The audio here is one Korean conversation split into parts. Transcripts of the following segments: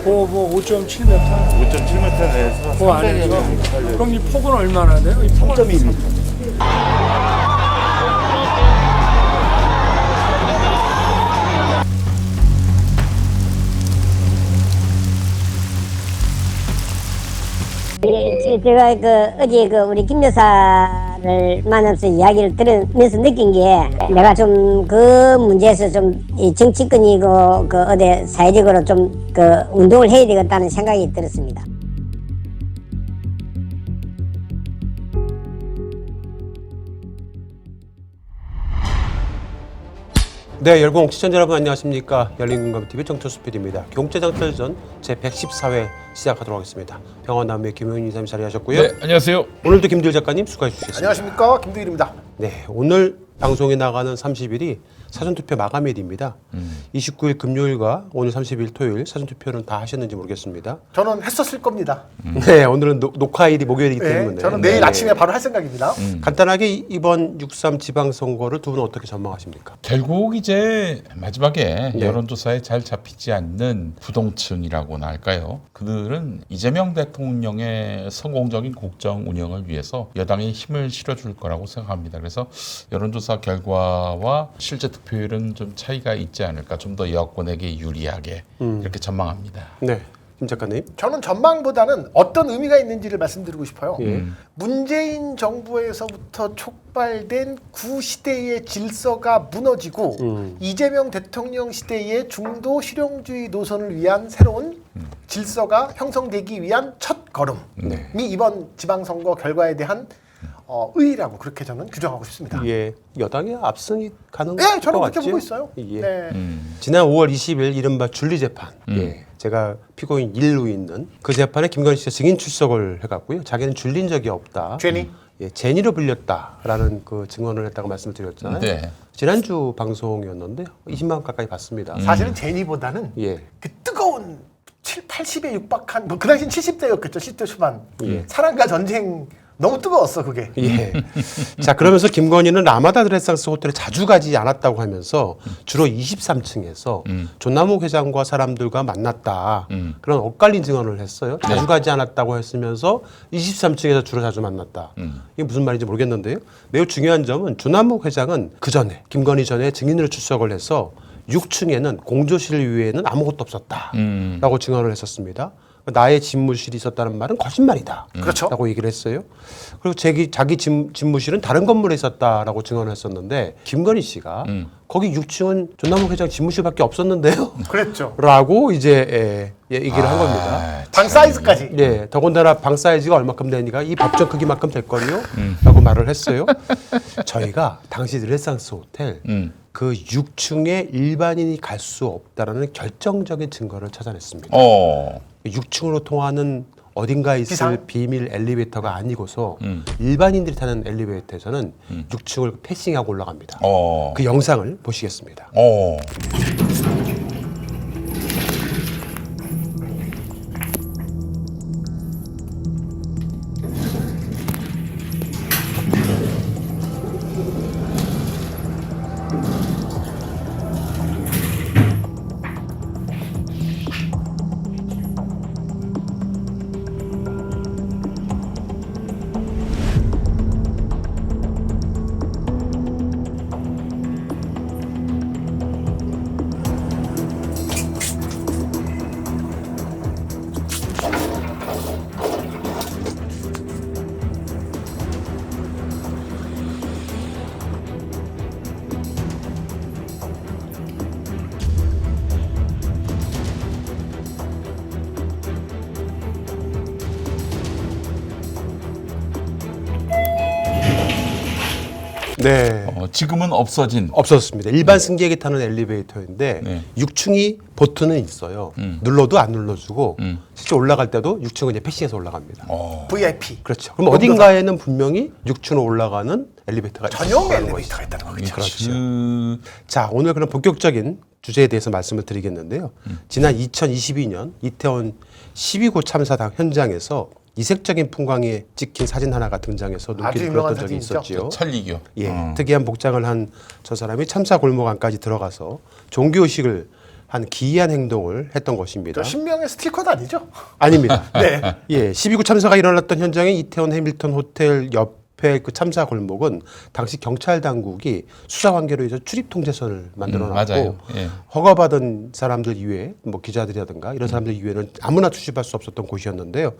뭐 5.7m 5.7m 내에서 그 안에서 그럼 이 폭은 얼마나 돼요? 이 폭은 3.2m. 제가 어제 우리 김 여사를 만나서 이야기를 들으면서 느낀 게 내가 좀 그 문제에서 좀 이 정치권이고 어디 사회적으로 좀 운동을 해야 되겠다는 생각이 들었습니다. 네, 열공 시청자 여러분 안녕하십니까. 열린공감TV 정철수 PD입니다. 경제장터전 제114회 시작하도록 하겠습니다. 병원남의 김용인 이사님 자리하셨고요. 네, 안녕하세요. 오늘도 김두일 작가님 수고해 주셨습니다. 안녕하십니까, 김두일입니다. 네, 오늘 방송에 나가는 30일이 사전투표 마감일입니다. 29일 금요일과 오늘 30일 토요일 사전투표는 다 하셨는지 모르겠습니다. 저는 했었을 겁니다. 네, 오늘은 녹화일이 목요일이기 네, 때문에 저는 내일 네. 아침에 바로 할 생각입니다. 간단하게 이번 6.3 지방선거를 두 분은 어떻게 전망하십니까? 결국 이제 마지막에 네. 여론조사에 잘 잡히지 않는 부동층이라고나 할까요? 그들은 이재명 대통령의 성공적인 국정 운영을 위해서 여당에 힘을 실어줄 거라고 생각합니다. 그래서 여론조사 결과와 실제 득표율은 좀 차이가 있지 않을까, 좀 더 여권에게 유리하게 이렇게 전망합니다. 네, 김 작가님. 저는 전망보다는 어떤 의미가 있는지를 말씀드리고 싶어요. 예. 문재인 정부에서부터 촉발된 구시대의 질서가 무너지고 이재명 대통령 시대의 중도 실용주의 노선을 위한 새로운 질서가 형성되기 위한 첫 걸음이 이번 지방선거 결과에 대한 의의라고 그렇게 저는 규정하고 싶습니다. 예, 여당의 압승이 가능한 네, 저는 것 그렇게 같죠? 보고 있어요. 예. 네. 지난 5월 20일 이른바 준리재판, 예, 제가 피고인 1로 있는 그 재판에 김건희 씨가 증인 출석을 해갔고요. 자기는 줄린 적이 없다. 죄니? 예, 제니로 불렸다라는 그 증언을 했다고 말씀을 드렸잖아요. 네. 지난주 방송이었는데요. 20만 원 가까이 받습니다. 사실은 제니보다는 예. 그 뜨거운 80에 육박한 그 당시엔 70대였겠죠. 10대 초반. 예. 사랑과 전쟁 너무 뜨거웠어 그게. 예. 자, 그러면서 김건희는 라마다 드레상스 호텔에 자주 가지 않았다고 하면서 주로 23층에서 존남욱 회장과 사람들과 만났다. 그런 엇갈린 증언을 했어요. 자주 가지 않았다고 했으면서 23층에서 주로 자주 만났다. 이게 무슨 말인지 모르겠는데요. 매우 중요한 점은 존남욱 회장은 그 전에 김건희 전에 증인으로 출석을 해서 6층에는 공조실 위에는 아무것도 없었다라고 증언을 했었습니다. 나의 집무실이 있었다는 말은 거짓말이다. 그렇죠. 라고 얘기를 했어요. 그리고 자기 집무실은 다른 건물에 있었다라고 증언을 했었는데 김건희 씨가 거기 6층은 존남욱 회장 집무실밖에 없었는데요. 그랬죠. 라고 이제 얘기를 한 겁니다. 방 사이즈까지. 예, 더군다나 방 사이즈가 얼마큼 되니까 이 법정 크기만큼 될 거요. 라고 말을 했어요. 저희가 당시 르네상스 호텔 그 6층에 일반인이 갈 수 없다라는 결정적인 증거를 찾아냈습니다. 6층으로 통하는 어딘가에 있을 지상? 비밀 엘리베이터가 아니고서 일반인들이 타는 엘리베이터에서는 6층을 패싱하고 올라갑니다. 그 영상을 보시겠습니다. 네. 지금은 없어진. 없었습니다. 일반 승객이 타는 엘리베이터인데 네. 6층이 버튼은 있어요. 눌러도 안 눌러주고 실제 올라갈 때도 6층은 이제 패싱해서 올라갑니다. VIP. 그렇죠. 그럼 어딘가에는 분명히 6층으로 올라가는 엘리베이터가 전용 있다는 엘리베이터가 있다는 거죠. 그렇죠. 자, 오늘 그런 본격적인 주제에 대해서 말씀을 드리겠는데요. 지난 2022년 이태원 12구 참사 현장에서 이색적인 풍광에 찍힌 사진 하나가 등장해서 아주 눈길을 유명한 끌었던 적이 사진이죠. 있었지요. 찰리교. 예, 특이한 복장을 한 저 사람이 참사 골목 안까지 들어가서 종교의식을 한 기이한 행동을 했던 것입니다. 저 신명의 스틸컷 아니죠? 아닙니다. 네. 예, 12구 참사가 일어났던 현장의 이태원 해밀턴 호텔 옆에 그 참사 골목은 당시 경찰 당국이 수사 관계로 해서 출입 통제선을 만들어놨고 맞아요. 예. 허가받은 사람들 이외에 뭐 기자들이라든가 이런 사람들 이외에는 아무나 출입할 수 없었던 곳이었는데요.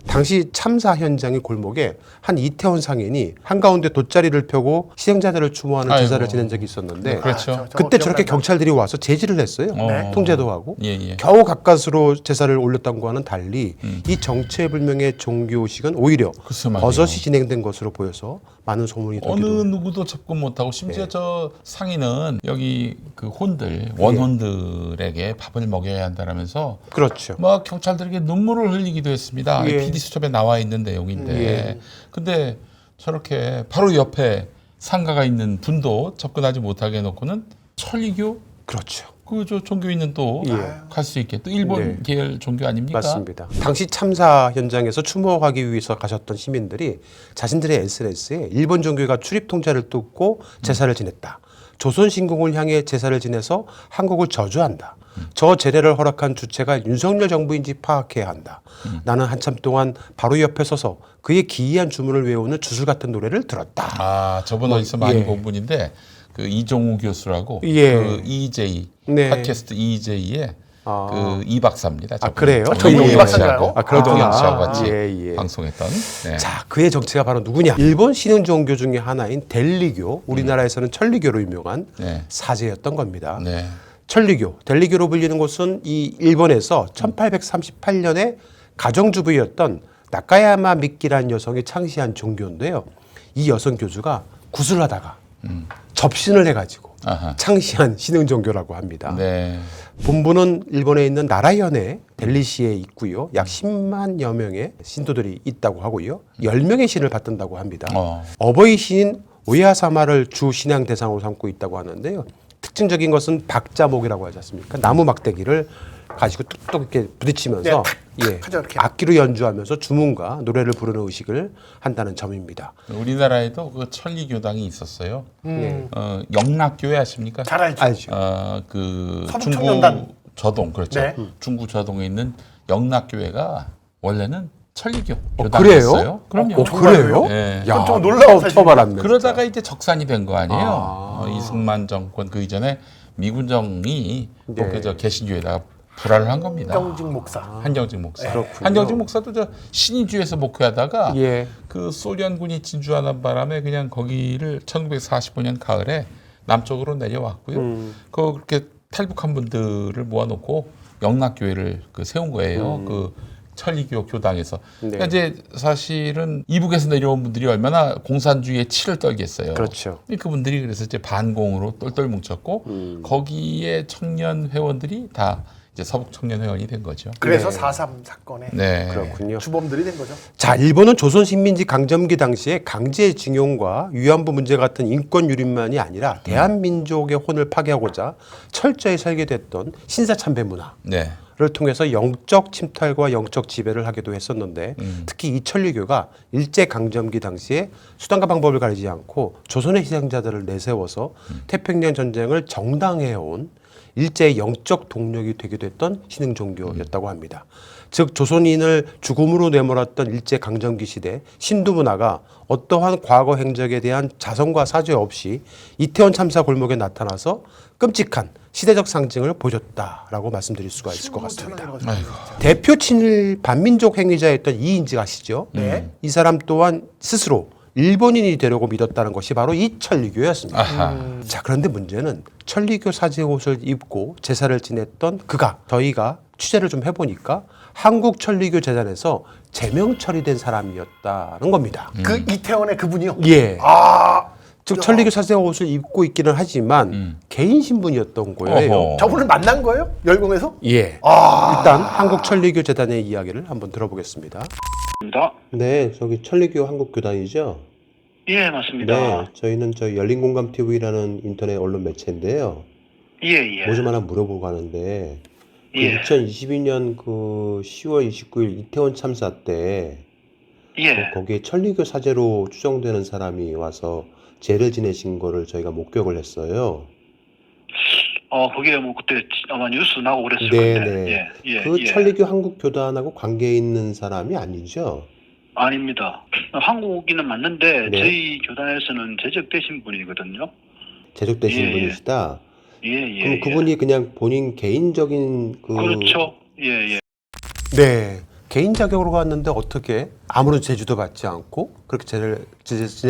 당시 참사 현장의 골목에 한 이태원 상인이 한가운데 돗자리를 펴고 희생자들을 추모하는 아이고. 제사를 지낸 적이 있었는데 그렇죠. 그때 저렇게 경찰들이 와서 제지를 했어요. 네. 통제도 하고 예, 예. 겨우 가까스로 제사를 올렸던 거와는 달리 이 정체불명의 종교식은 오히려 글쎄 말이에요. 버섯이 진행된 것으로 보여서 많은 소문이 어느 돌기도 누구도 접근 못하고 심지어 예. 저 상인은 여기 그 혼들 원혼들에게 밥을 먹여야 한다라면서 그렇죠. 막 경찰들에게 눈물을 흘리기도 했습니다. 예. PD 수첩에 나와 있는 내용인데 예. 근데 저렇게 바로 옆에 상가가 있는 분도 접근하지 못하게 해놓고는 천리교 그렇죠. 그 저 종교인은 또 갈 수 예. 있게 또 일본 네. 계열 종교 아닙니까? 맞습니다. 당시 참사 현장에서 추모하기 위해서 가셨던 시민들이 자신들의 SNS에 일본 종교가 출입 통제를 뚫고 제사를 지냈다. 조선 신궁을 향해 제사를 지내서 한국을 저주한다. 저 제례를 허락한 주체가 윤석열 정부인지 파악해야 한다. 나는 한참 동안 바로 옆에 서서 그의 기이한 주문을 외우는 주술 같은 노래를 들었다. 아 저번 어디서 많이 예. 본 분인데 그 이종우 교수라고 예. 그 EJ 네. 팟캐스트 EJ의 아. 그 이 박사입니다. 아, 그래요? 전용 예. 이 박사인가요? 아, 그렇구나. 이동현 씨하고 같이 예, 예. 방송했던. 네. 자, 그의 정체가 바로 누구냐? 일본 신흥 종교 중에 하나인 델리교, 우리나라에서는 천리교로 유명한 네. 사제였던 겁니다. 네. 천리교, 델리교로 불리는 곳은 이 일본에서 1838년에 가정주부였던 나카야마 미키라는 여성이 창시한 종교인데요. 이 여성 교주가 구슬하다가 접신을 해가지고 아하. 창시한 신흥 종교라고 합니다. 네. 본부는 일본에 있는 나라현의 델리시에 있고요. 약 10만여 명의 신도들이 있다고 하고요. 10명의 신을 받든다고 합니다. 어버이 신인 오야사마를 주 신앙 대상으로 삼고 있다고 하는데요. 특징적인 것은 박자목이라고 하지 않습니까? 나무 막대기를 가지고 뚝뚝 이렇게 부딪히면서 네, 하죠, 이렇게. 악기로 연주하면서 주문과 노래를 부르는 의식을 한다는 점입니다. 우리나라에도 그 천리교당이 있었어요. 예. 영락교회 아십니까? 잘 알죠. 알죠. 그 서북 중구 청년단. 저동 그렇죠. 네. 중구 저동에 있는 영락교회가 원래는 천리교 그래요? 교당이었어요. 그럼요. 그래요? 네. 야, 좀 놀라운 사실이네요. 처음 알았네. 그러다가 이제 적산이 된 거 아니에요. 아. 이승만 정권 그 이전에 미군정이 네. 그 개신교에다가 불화를 한 겁니다. 한경직 목사. 한경직 목사. 그렇군요. 한경직 목사도 저 신의주에서 목회하다가 예. 그 소련군이 진주하는 바람에 그냥 거기를 1945년 가을에 남쪽으로 내려왔고요. 그렇게 탈북한 분들을 모아놓고 영락교회를 그 세운 거예요. 그 천리교 교당에서. 네. 그러니까 이제 사실은 이북에서 내려온 분들이 얼마나 공산주의에 치를 떨겠어요. 그렇죠. 그분들이 그래서 이제 반공으로 똘똘 뭉쳤고 거기에 청년 회원들이 다 이제 서북 청년 회원이 된 거죠. 그래서 네. 4.3 사건의 네. 그렇군요. 주범들이 된 거죠. 자, 일본은 조선 식민지 강점기 당시에 강제징용과 위안부 문제 같은 인권 유린만이 아니라 대한민족의 혼을 파괴하고자 철저히 설계됐던 신사참배 문화. 네. 를 통해서 영적 침탈과 영적 지배를 하기도 했었는데 특히 이 천리교가 일제 강점기 당시에 수단과 방법을 가리지 않고 조선의 희생자들을 내세워서 태평양 전쟁을 정당해온 일제의 영적 동력이 되기도 했던 신흥 종교였다고 합니다. 즉 조선인을 죽음으로 내몰았던 일제 강점기 시대 신두 문화가 어떠한 과거 행적에 대한 자성과 사죄 없이 이태원 참사 골목에 나타나서 끔찍한 시대적 상징을 보여줬다라고 말씀드릴 수가 있을 것 같습니다. 대표 친일 반민족 행위자였던 이인직 아시죠? 네. 이 사람 또한 스스로 일본인이 되려고 믿었다는 것이 바로 이 천리교였습니다. 아하. 자, 그런데 문제는 천리교 사제 옷을 입고 제사를 지냈던 그가 저희가 취재를 좀 해보니까 한국 천리교 재단에서 제명 처리된 사람이었다는 겁니다. 그 이태원의 그분이요. 예. 아, 즉 천리교 사제 옷을 입고 있기는 하지만 개인 신분이었던 거예요. 어허. 저분을 만난 거예요? 열공에서? 예. 아. 일단 한국 천리교 재단의 이야기를 한번 들어보겠습니다. 입니다. 네, 저기 천리교 한국교단이죠. 예, 맞습니다. 네, 저희는 저 열린공감 TV라는 인터넷 언론 매체인데요. 예, 예. 뭐 좀 하나 물어보고 가는데 그 예. 2022년 그 10월 29일 이태원 참사 때 예. 거기에 천리교 사제로 추정되는 사람이 와서 제를 지내신 거를 저희가 목격을 했어요. 그게 뭐 그때 아마 뉴스 나오고 그랬을 네네. 건데. 예. 그 예. 천리교 한국교단하고 관계 있는 사람이 아니죠? 아닙니다. 한국인은 맞는데 네. 저희 교단에서는 제적되신 분이거든요. 제적되신 예, 예. 분이시다. 예. 그럼 그분이 그냥 본인 개인적인 그렇죠. 예. 네. 개인 자격으로 갔는데 어떻게 아무런 제주도 받지 않고 그렇게 지낼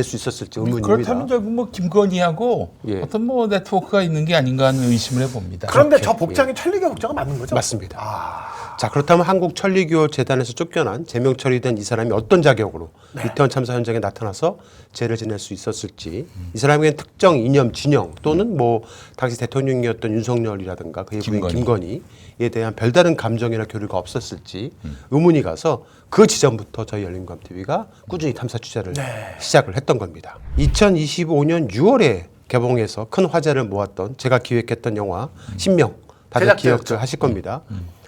수 있었을지 의문입니다. 그렇다면 저뭐 김건희하고 예. 어떤 뭐 네트워크가 있는 게 아닌가 하는 의심을 해봅니다. 그런데 저 복장이 천리교 복장은 맞는 거죠? 맞습니다. 자, 그렇다면 한국천리교 재단에서 쫓겨난 제명 처리된 이 사람이 어떤 자격으로 이태원 참사 현장에 나타나서 죄를 지낼 수 있었을지, 이 사람에게는 특정 이념, 진영 또는 뭐 당시 대통령이었던 윤석열이라든가 그의 부인 김건희에 대한 별다른 감정이나 교류가 없었을지 의문이 가서 그 지점부터 저희 열린감TV가 꾸준히 탐사 취재를 시작을 했던 겁니다. 2025년 6월에 개봉해서 큰 화제를 모았던 제가 기획했던 영화 신명, 다들 제작자였죠. 기억들 하실 겁니다.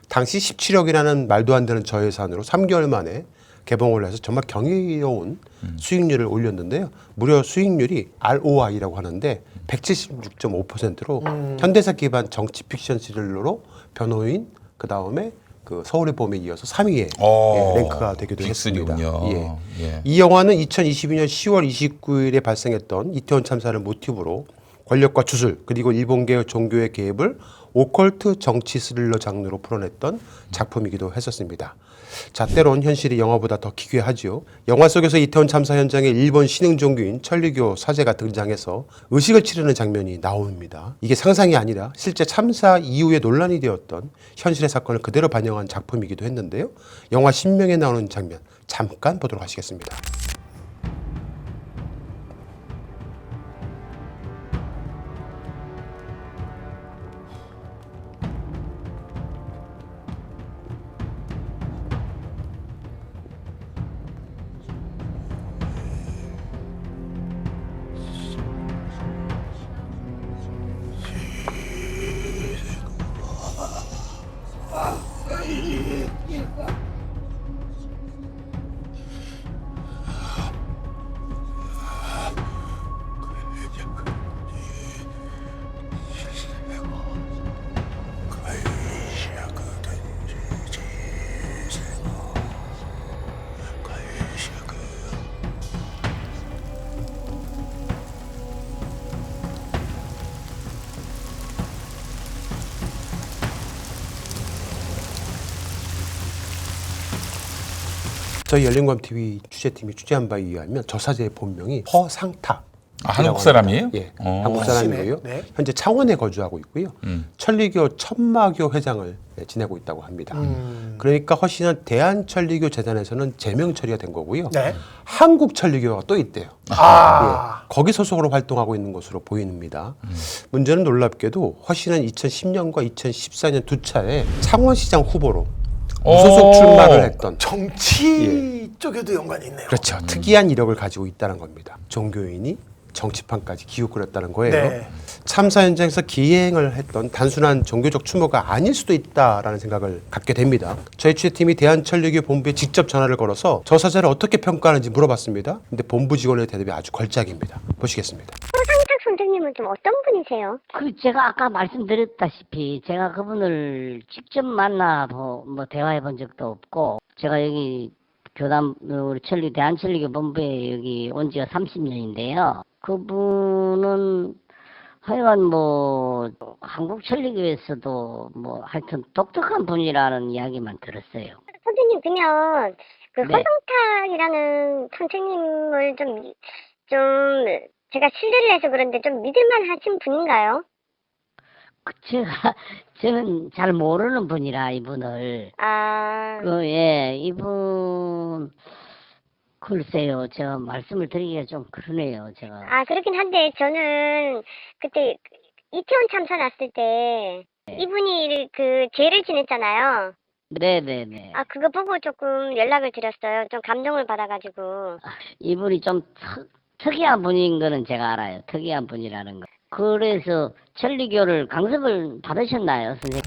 당시 17억이라는 말도 안 되는 저예산으로 3개월 만에 개봉을 해서 정말 경이로운 수익률을 올렸는데요. 무려 수익률이 ROI라고 하는데 176.5%로 현대사 기반 정치 픽션 스릴러로 변호인, 그 다음에 그 서울의 봄에 이어서 3위에 랭크가 되기도 했습니다. 빅3군요. 예. 이 영화는 2022년 10월 29일에 발생했던 이태원 참사를 모티브로 권력과 주술 그리고 일본계 종교의 개입을 오컬트 정치 스릴러 장르로 풀어냈던 작품이기도 했었습니다. 자, 때론 현실이 영화보다 더 기괴하지요. 영화 속에서 이태원 참사 현장에 일본 신흥 종교인 천리교 사제가 등장해서 의식을 치르는 장면이 나옵니다. 이게 상상이 아니라 실제 참사 이후에 논란이 되었던 현실의 사건을 그대로 반영한 작품이기도 했는데요. 영화 신명에 나오는 장면 잠깐 보도록 하시겠습니다. 저희 열린감TV 취재팀이 취재한 바에 의하면 저 사제의 본명이 허상탁. 한국 사람이에요? 예, 한국 사람이고요. 네. 현재 창원에 거주하고 있고요. 천리교 천마교 회장을 지내고 있다고 합니다. 그러니까 허 씨는 대한천리교 재단에서는 제명 처리가 된 거고요. 네. 한국천리교가 또 있대요. 아. 예, 거기 소속으로 활동하고 있는 것으로 보입니다. 문제는 놀랍게도 허 씨는 2010년과 2014년 두 차례 창원시장 후보로 무소속 출마를 했던 정치 쪽에도 연관이 있네요. 그렇죠. 특이한 이력을 가지고 있다는 겁니다. 종교인이 정치판까지 기웃거렸다는 거예요. 네. 참사 현장에서 기행을 했던 단순한 종교적 추모가 아닐 수도 있다라는 생각을 갖게 됩니다. 저희 취재팀이 대한천리교 본부에 직접 전화를 걸어서 저 사제를 어떻게 평가하는지 물어봤습니다. 근데 본부 직원의 대답이 아주 걸작입니다. 보시겠습니다. 상탁 선생님은 좀 어떤 분이세요? 그 제가 아까 말씀드렸다시피 제가 그분을 직접 만나 뭐 대화해 본 적도 없고 제가 여기 교단 우리 대한천리교 본부에 여기 온 지가 30년인데요. 그분은 하여간 뭐 한국 천리교에서도 뭐 하여튼 독특한 분이라는 이야기만 들었어요. 선생님 그러면 그 네. 허성탁이라는 선생님을 좀 제가 신뢰를 해서 그런데 좀 믿을만 하신 분인가요? 저는 잘 모르는 분이라 이분을 아, 이분 글쎄요 제가 말씀을 드리기가 좀 그러네요 제가. 아 그렇긴 한데 저는 그때 이태원 참사 났을 때 이분이 그 죄를 지냈잖아요. 네네네. 아 그거 보고 조금 연락을 드렸어요. 좀 감동을 받아가지고. 이분이 좀 특이한 분인 거는 제가 알아요. 특이한 분이라는 거. 그래서 천리교를 강습을 받으셨나요, 선생님?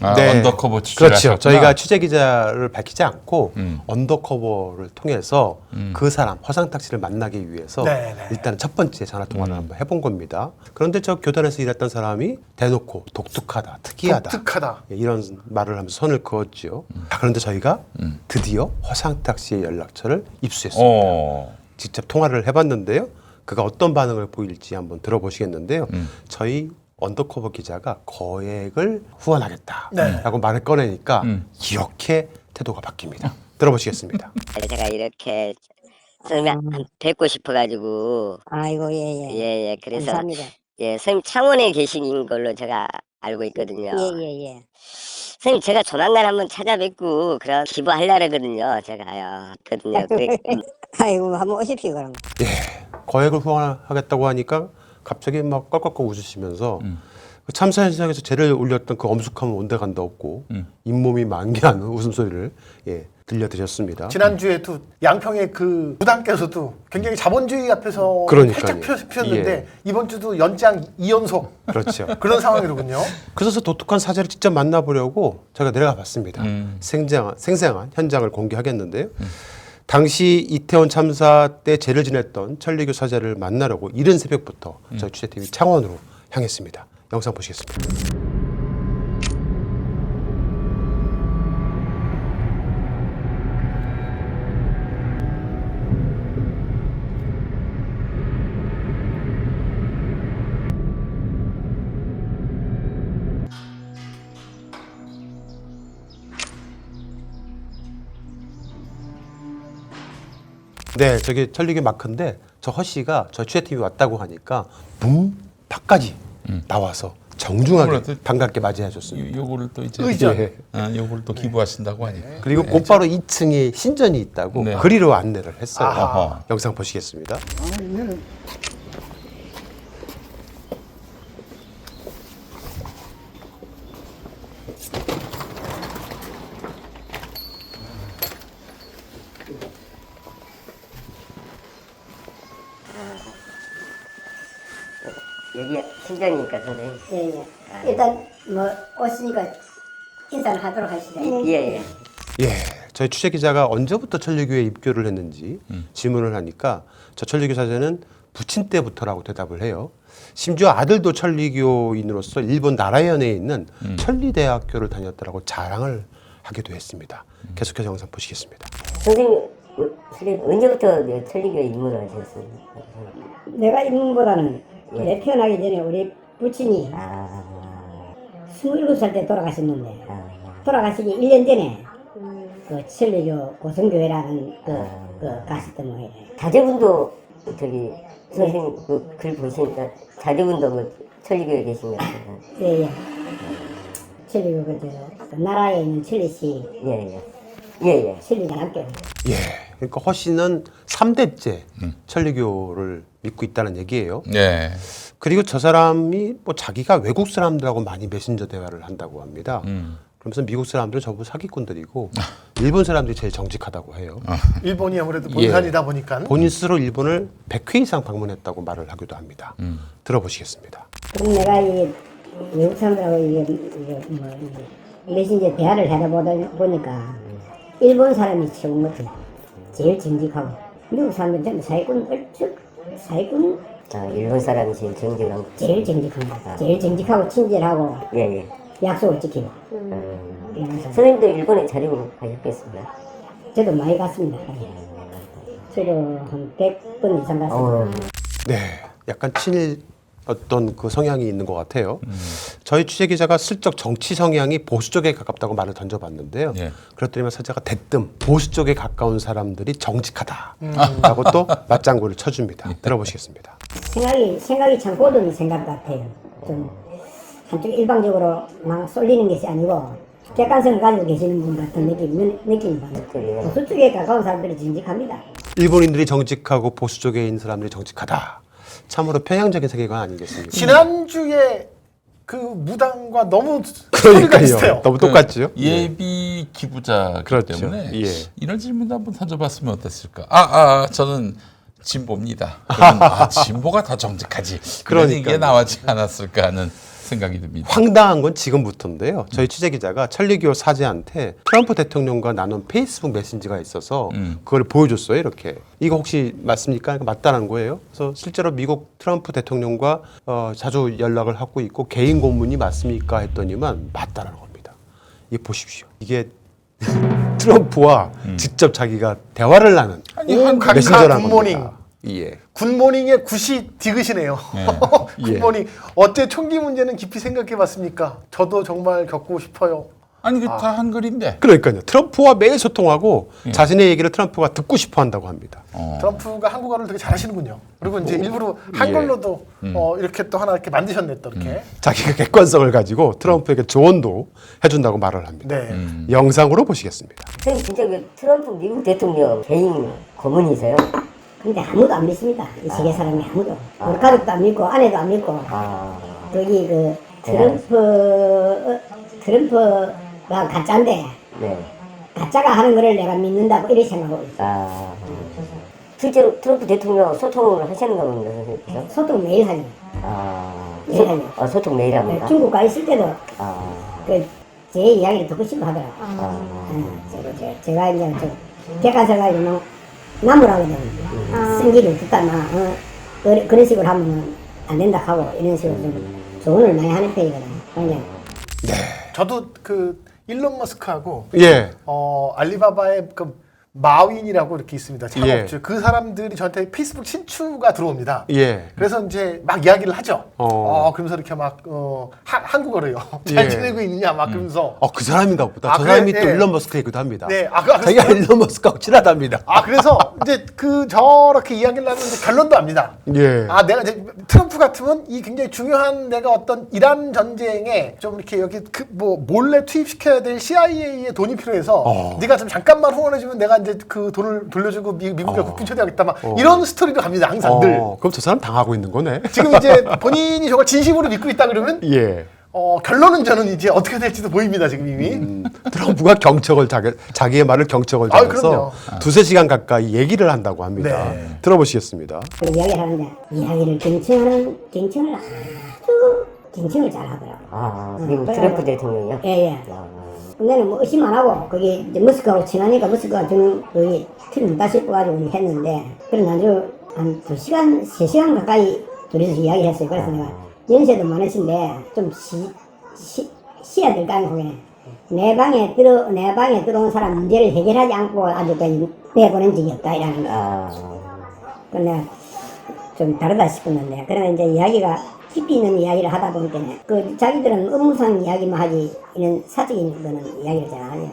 언더커버 취재를 그렇죠. 하셨구나. 저희가 취재 기자를 밝히지 않고 언더커버를 통해서 그 사람 허상탁 씨를 만나기 위해서 네, 네. 일단 첫 번째 전화 통화를 한번 해본 겁니다. 그런데 저 교단에서 일했던 사람이 대놓고 독특하다, 특이하다, 독특하다. 예, 이런 말을 하면서 선을 그었죠. 그런데 저희가 드디어 허상탁 씨의 연락처를 입수했습니다. 직접 통화를 해봤는데요. 그가 어떤 반응을 보일지 한번 들어보시겠는데요. 저희 언더커버 기자가 거액을 후원하겠다라고 네. 말을 꺼내니까 이렇게 태도가 바뀝니다. 들어보시겠습니다. 제가 이렇게 선생님 뵙고 싶어가지고 아이고 예예. 예예 그래서 감사합니다. 예 선생님 창원에 계신 걸로 제가 알고 있거든요. 예예예. 선생님 제가 조만간 한번 찾아뵙고 그런 기부하려거든요. 제가요. 거든요. 아이고 한번 오십시오 그럼. 거액을 후원하겠다고 하니까 갑자기 막 껄껄껄 웃으시면서 그 참사 현장에서 죄를 올렸던 그 엄숙함은 온데간데 없고 잇몸이 만개하는 웃음소리를 들려드렸습니다. 지난주에도 양평의 그 무당께서도 굉장히 자본주의 앞에서 그러니까요. 활짝 폈는데 이번 주도 연장 2연속 그렇죠. 그런 상황이로군요. 그래서 독특한 사제를 직접 만나보려고 제가 내려가 봤습니다. 생생한 현장을 공개하겠는데요. 당시 이태원 참사 때 죄를 지냈던 천리교 사제를 만나려고 이른 새벽부터 저희 취재팀이 창원으로 향했습니다. 영상 보시겠습니다. 네, 저기 천리교 마크인데 저 허 씨가 저 취재팀이 왔다고 하니까 문 밖까지 나와서 정중하게 아무래도 반갑게 맞이해 줬습니다. 요거를 또 이제 의전. 요거를 또 기부하신다고 하니까. 그리고 곧바로 2층에 신전이 있다고 네. 그리로 안내를 했어요. 아하. 영상 보시겠습니다. 여기 신전이니까 선생님. 예예. 일단 뭐 오시니까 인사를 하도록 하시죠. 예예. 예, 저희 취재 기자가 언제부터 천리교에 입교를 했는지 질문을 하니까 저 천리교 사제는 부친 때부터라고 대답을 해요. 심지어 아들도 천리교인으로서 일본 나라현에 있는 천리대학교를 다녔다라고 자랑을 하기도 했습니다. 계속해서 영상 보시겠습니다. 선생님 언제부터 천리교에 입문을 하셨어요? 내가 입문보다는 내 태어나기 전에 우리 부친이 27살 때 돌아가셨는데 돌아가시기 1년 전에 그 천리교 고성교회라는 그 가셨던 모양이에요. 자제분도 저기 선생님 그 글 보시니까 자제분도 그 천리교에 계신 것 같아요. 예예. 천리교 그 나라에 있는 천리시 예예. 천리대학교. 예, 그러니까 허 씨는 3대째 천리교를 믿고 있다는 얘기예요. 예. 그리고 저 사람이 뭐 자기가 외국 사람들하고 많이 메신저 대화를 한다고 합니다. 그러면서 미국 사람들은 전부 사기꾼들이고 일본 사람들이 제일 정직하다고 해요. 일본이 아무래도 본산이다 보니까 본인 스스로 일본을 100회 이상 방문했다고 말을 하기도 합니다. 들어보시겠습니다. 그럼 내가 이 외국 사람들하고 이게 메신저 대화를 하다 보니까 일본 사람이 최고인 것 같아요. 제일 정직하고 미국 사람들은 전부 사기꾼 일본 사람이 제일 정직하고. 제일 정직합니다. 제일 정직하고 친절하고 예예. 약속을 지키고. 선생님도 일본에 자주 가셨겠습니다. 저도 많이 갔습니다. 저도 한 100번 이상 갔습니다. 네, 약간 친일 어떤 그 성향이 있는 것 같아요. 저희 취재 기자가 슬쩍 정치 성향이 보수 쪽에 가깝다고 말을 던져봤는데요. 예. 그랬더니만 사자가 대뜸 보수 쪽에 가까운 사람들이 정직하다라고 또 맞장구를 쳐줍니다. 들어보시겠습니다. 생각이 참 고든 생각 같아요. 좀 한쪽 일방적으로 막 쏠리는 것이 아니고 객관성을 가지고 계시는 분 같은 느낌이 받아요. 보수 쪽에 가까운 사람들이 정직합니다. 일본인들이 정직하고 보수 쪽에 있는 사람들이 정직하다. 참으로 편향적인 세계관 아니겠습니까? 지난주에 그 무당과 너무 소리가 비슷해요. 그러니까요. 너무 똑같죠? 예비 기부자기 그렇죠. 때문에 예. 이런 질문도 한번 던져봤으면 어땠을까? 저는 진보입니다. 그러면 진보가 더 정직하지. 그런 그러니까요. 얘기가 나오지 않았을까 하는 생각이 듭니다. 황당한 건 지금부터인데요. 저희 취재기자가 천리교 사제한테 트럼프 대통령과 나눈 페이스북 메신저가 있어서 그걸 보여줬어요. 이렇게. 이거 혹시 맞습니까? 맞다는 거예요. 그래서 실제로 미국 트럼프 대통령과 자주 연락을 하고 있고 개인 고문이 맞습니까? 했더니만 맞다는 겁니다. 이게 보십시오. 이게 트럼프와 직접 자기가 대화를 나눈 각하 메신저라는 굿모닝. 겁니다. 예. 굿모닝의 굿이 디귿이네요. 예. 굿모닝. 어째 총기 문제는 깊이 생각해봤습니까? 저도 정말 겪고 싶어요. 아니 그 다 한글인데. 그러니까요. 트럼프와 매일 소통하고 자신의 얘기를 트럼프가 듣고 싶어 한다고 합니다. 트럼프가 한국어를 되게 잘하시는군요. 그리고 이제 일부러 한글로도 이렇게 또 하나 이렇게 만드셨네 또 이렇게. 자기가 객관성을 가지고 트럼프에게 조언도 해준다고 말을 합니다. 네. 영상으로 보시겠습니다. 선생님 진짜 그 트럼프 미국 대통령 개인 고문이세요? 근데 아무도 안 믿습니다. 이 세계 사람이 아무도. 우리 가족도 안 믿고 아내도 안 믿고. 거기 그 트럼프가 가짜인데 네. 가짜가 하는 거를 내가 믿는다고 이렇게 생각하고 있어요. 아, 실제로 트럼프 대통령 소통을 하셨는가 봅니다, 선생님. 소통 매일 하죠. 매일 하죠. 소통 매일 합니다. 중국 가 있을 때도 아, 제 이야기를 듣고 싶어 하더라고요. 제가 이제 좀 객관성을 나무라거든. 승기를 듣다나 그런 식으로 하면 안 된다 하고 이런 식으로 좀 조언을 많이 하는 편이거든. 그냥 저도 그 일론 머스크하고 예. 알리바바의 그 마윈이라고 이렇게 있습니다. 창업주. 예. 그 사람들이 저한테 페이스북 친추가 들어옵니다. 예. 그래서 이제 막 이야기를 하죠. 그러면서 이렇게 막 한국어로요. 잘 예. 지내고 있느냐 막 그러면서. 그 사람인가 보다. 아, 저 그래? 사람이 또 예. 일론 머스크이기도 합니다. 네. 자기가 일론 머스크하고 친하답니다. 그래서 이제 저렇게 이야기를 하는데 결론도 압니다. 예. 내가 이제 트럼프 같으면 이 굉장히 중요한 내가 어떤 이란 전쟁에 좀 이렇게 여기 몰래 투입시켜야 될 CIA의 돈이 필요해서 네가 좀 잠깐만 후원해주면 내가 이제 그 돈을 돌려주고 미국에 국빈 초대하겠다 막 이런 스토리도 갑니다. 항상 늘. 그럼 저 사람 당하고 있는 거네. 지금 이제 본인이 저걸 진심으로 믿고 있다 그러면 예. 결론은 저는 이제 어떻게 될지도 보입니다. 지금 이미. 트럼프가 경척을 자기의 말을 경척을 그럼요. 잡아서 두세 시간 가까이 얘기를 한다고 합니다. 네. 들어보시겠습니다. 그 이야기를 하는데 이야기를 경청을 아주 경청을 잘 하더라고요. 미국 트럼프 대통령이요? 예. 근데는 뭐 의심 안 하고 거기 이제 머스크하고 친하니까 머스크가 저는 거기 틀린다 싶어 가지고 했는데 그래 나중에 한 2시간, 3시간 가까이 둘이서 이야기를 했어요. 그래서 내가 연세도 많으신데 좀 쉬어야 될 거 아니에요. 내 방에 들어온 사람 문제를 해결하지 않고 아직까지 내보낸 적이 없다 이라는 거. 근데 좀 다르다 싶었는데 그러면 이제 이야기가 깊이 있는 이야기를 하다 보니까 그 자기들은 업무상 이야기만 하지 이런 사적인 거는 이야기를 잘 안 해요.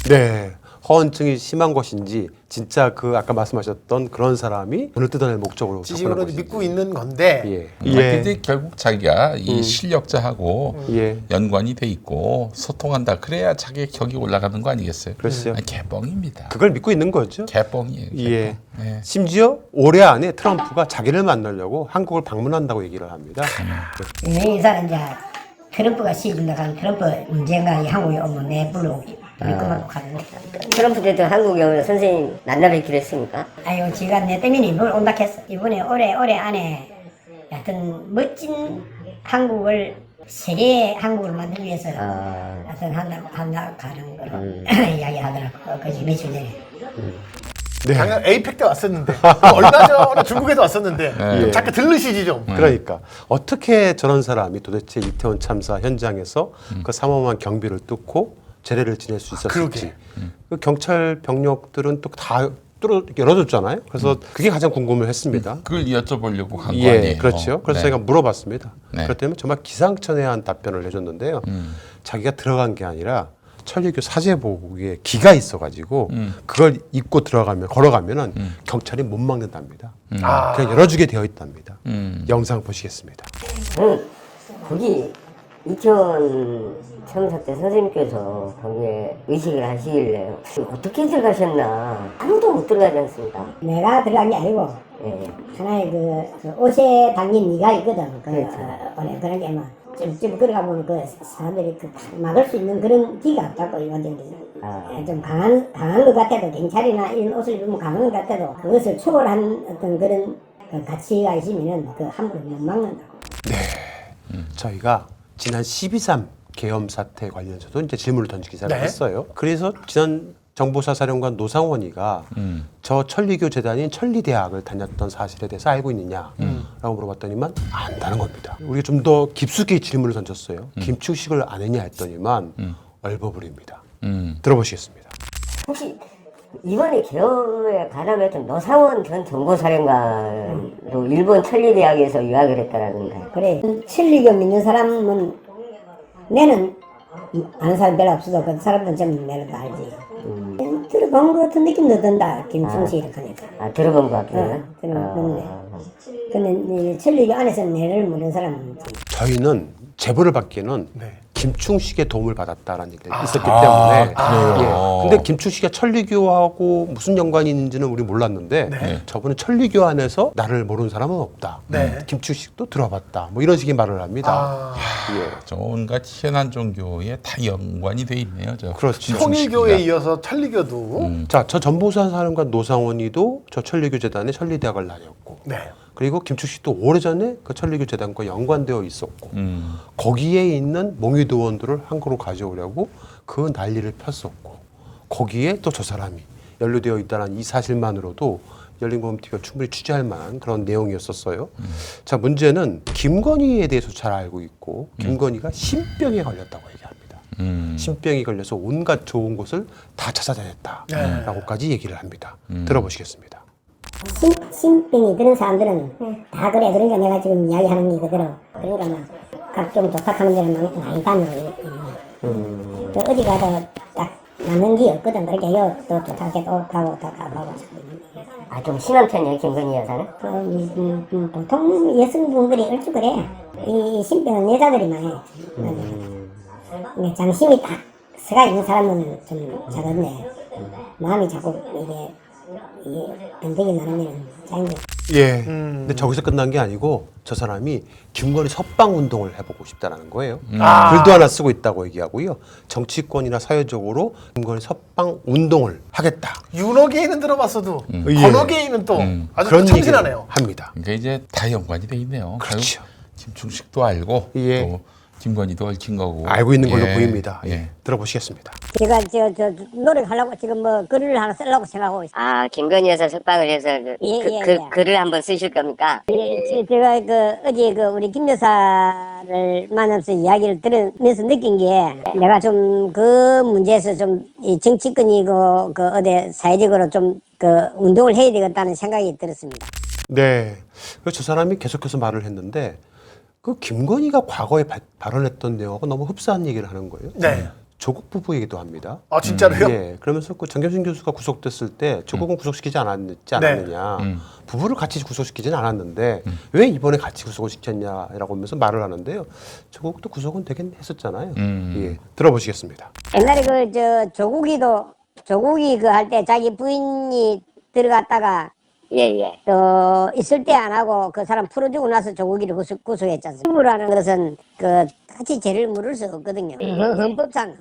네. 허언증이 심한 것인지 진짜 그 아까 말씀하셨던 그런 사람이 돈을 뜯어낼 목적으로 진심으로 접근한 믿고 있는 건데 예. 근데 결국 자기가 이 실력자하고 예. 연관이 돼 있고 소통한다. 그래야 자기의 격이 올라가는 거 아니겠어요? 글쎄요. 개뻥입니다. 그걸 믿고 있는 거죠. 개뻥이에요. 개뻥. 예. 네. 심지어 올해 안에 트럼프가 자기를 만나려고 한국을 방문한다고 얘기를 합니다. 이 사람 이제 트럼프가 시집을 가면 트럼프 문제가 한국에 오면 내 불러 그만큼 가는데. 트럼프 대통령 한국에 오면 선생님 만나뵙기로 했습니까? 아유, 지가 내 때문에 이걸 온다 했어. 이번에 올해 안에 하여튼 멋진 한국을 세계의 한국을 만들기 위해서 하여튼 한다 가는 걸로 이야기하더라고. 그지 며칠 전에. 네. 작년 에이펙 때 왔었는데 얼마 전에 중국에도 왔었는데 좀 잠깐 들르시지 좀. 그러니까 어떻게 저런 사람이 도대체 이태원 참사 현장에서 그 삼엄한 경비를 뚫고 제례를 지낼 수 있었을지. 그 경찰 병력들은 또 다 열어줬잖아요. 그래서 그게 가장 궁금을 했습니다. 그걸 여쭤보려고 간 거 예, 아니에요? 그렇죠. 그래서 네. 제가 물어봤습니다. 네. 그랬더니 정말 기상천외한 답변을 해줬는데요. 자기가 들어간 게 아니라 천리교 사제복에 기가 있어가지고 그걸 입고 걸어가면은 경찰이 못 막는답니다. 그냥 열어주게 되어 있답니다. 영상 보시겠습니다. 거기 이태원 참사 때 선생님께서 거기에 의식을 하시길래 어떻게 들어가셨나 아무도 못 들어가지 않습니까? 내가 들어간 게 아니고 예. 하나의 그 옷에 담긴 니가 있거든. 그렇죠. 그런 게 막 좀 걸어가면 그 사람들이 그 막을 수 있는 그런 기가 없다고 이거든. 좀 강한 것 같아도 경찰이나 이런 옷을 입으면 강한 것 같아도 그것을 초월한 어떤 그런 그 가치가 있으면은 그 함부로 못 막는다고. 저희가 지난 12.3 계엄 사태 관련해서도 이제 질문을 던지기 네. 시작했어요. 그래서 지난 정보사 사령관 노상원이가 저 천리교 재단인 천리대학을 다녔던 사실에 대해서 알고 있느냐라고 물어봤더니만 안다는 겁니다. 우리가 좀 더 깊숙이 질문을 던졌어요. 김충식을 아느냐 했더니만 얼버무립니다. 들어보시겠습니다. 혹시 이번에 계엄에 가담했던 노상원 전 정보사령관도 일본 천리대학에서 유학을 했다라는데. 그래. 천리교 믿는 사람은 내는 아는 사람 별로 없어도 그 사람들은 좀 내가 다 알지. 들어본 것 같은 느낌도 든다. 김충식 이렇게 하니까. 아, 들어본 것 같아요. 들어봤네. 근데 이 천리교 안에서 내를 모르는 사람은 저희는 제보를 받기에는 네. 김충식의 도움을 받았다라는 얘기가 있었기 때문에 그래요? 예. 근데 김충식이 천리교하고 무슨 연관이 있는지는 우리 몰랐는데 네. 저분은 천리교 안에서 나를 모르는 사람은 없다. 네. 김충식도 들어봤다. 뭐 이런 식의 말을 합니다. 예. 온갖 희한한 종교에 다 연관이 돼 있네요. 저 그렇죠. 통일교에 이어서 천리교도 자, 저 전보사 사령관 노상원이도 저 천리교 재단의 천리대학을 다녔고 네. 그리고 김충식도 오래전에 그 천리교 재단과 연관되어 있었고 거기에 있는 몽유도원들을 한국으로 가져오려고 그 난리를 폈었고 거기에 또 저 사람이 연루되어 있다는 이 사실만으로도 열린공감TV가 충분히 취재할 만한 그런 내용이었었어요. 자, 문제는 김건희에 대해서 잘 알고 있고 김건희가 신병에 걸렸다고 얘기합니다. 신병이 걸려서 온갖 좋은 곳을 다 찾아다녔다라고까지 얘기를 합니다. 들어보시겠습니다. 신병이 드는 사람들은 다 그래. 그러니까 내가 지금 이야기하는 게 그대로. 그러니까 막 각종 도착하는 데는 많이 다니고 어디 가도 딱 맞는 게 없거든. 그렇게 또 도착해 또 가고 또 가고. 아, 좀 심한 편이에요, 김건희 여사는? 보통 여성분들이 얼추 그래. 이 신병은 여자들이 많이 장심이 딱 서가 있는 사람은 좀 작은데 마음이 자꾸 이게 변덕이 나누면 자연적. 예. 근데 저기서 끝난 게 아니고 저 사람이 김건희 석방 운동을 해보고 싶다라는 거예요. 글도 하나 쓰고 있다고 얘기하고요. 정치권이나 사회적으로 김건희 석방 운동을 하겠다. 윤호계인은 들어봤어도 예. 건호계인은 또 아주 그런 얘기를 참신하네요. 합니다. 그러니까 이제 다 연관이 돼 있네요. 그렇죠. 결국 김충식도 알고 예. 또 김건희도 얽힌 거고 알고 있는 걸로 예. 보입니다. 예. 예. 들어보시겠습니다. 제가 저 노력하려고 지금 뭐 글을 하나 쓰려고 생각하고 있어요. 아, 김건희 여사 석방을 해서 예. 글을 한번 쓰실 겁니까? 제가 어제 우리 김 여사를 만나면서 이야기를 들으면서 느낀 게 내가 좀 그 문제에서 좀 이 정치권이고 어디 사회적으로 좀 운동을 해야 되겠다는 생각이 들었습니다. 네. 그래서 저 사람이 계속해서 말을 했는데 그 김건희가 과거에 발언했던 내용하고 너무 흡사한 얘기를 하는 거예요. 네. 조국 부부 얘기도 합니다. 아, 진짜로요? 예. 그러면서 그 정경심 교수가 구속됐을 때 조국은 구속시키지 않았느냐. 부부를 같이 구속시키지는 않았는데 왜 이번에 같이 구속을 시켰냐라고 하면서 말을 하는데요. 조국도 구속은 되긴 했었잖아요. 예. 들어보시겠습니다. 옛날에 조국이 할 때 자기 부인이 들어갔다가 예. 있을 때 안 하고 그 사람 풀어주고 나서 조국이를 구속했지 않습니까? 부부라는 것은 같이 죄를 물을 수 없거든요. 헌법상.